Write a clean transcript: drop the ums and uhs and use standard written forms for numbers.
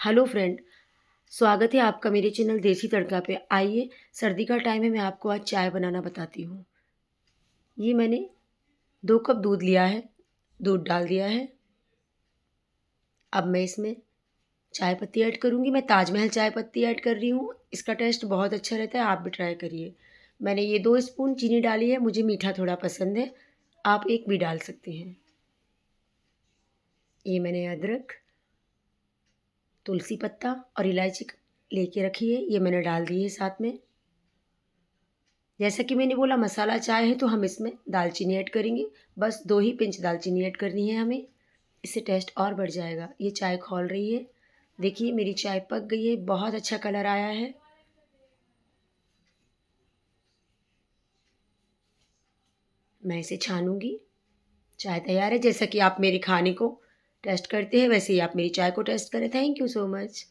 Hello friend, स्वागत है आपका मेरे चैनल देसी तड़का पे। आइए, सर्दी का टाइम है, मैं आपको आज चाय बनाना बताती हूँ। ये मैंने 2 कप दूध लिया है, दूध डाल दिया है। अब मैं इसमें चाय पत्ती ऐड करूँगी। मैं ताजमहल चाय पत्ती ऐड कर रही हूँ, इसका टेस्ट बहुत अच्छा रहता है, आप भी ट्राई करिए। मैंने ये 2 स्पून चीनी डाली है, मुझे मीठा थोड़ा पसंद है, आप 1 भी डाल सकते हैं। ये मैंने अदरक, तुलसी पत्ता और इलायची लेके रखी है, ये मैंने डाल दी है साथ में। जैसा कि मैंने बोला मसाला चाय है तो हम इसमें दालचीनी ऐड करेंगे। बस 2 ही पिंच दालचीनी ऐड करनी है हमें, इससे टेस्ट और बढ़ जाएगा। ये चाय खौल रही है, देखिए मेरी चाय पक गई है, बहुत अच्छा कलर आया है। मैं इसे छानूंगी। चाय तैयार है। जैसा कि आप मेरे खाने को टेस्ट करते हैं वैसे ही आप मेरी चाय को टेस्ट करें। Thank you so much.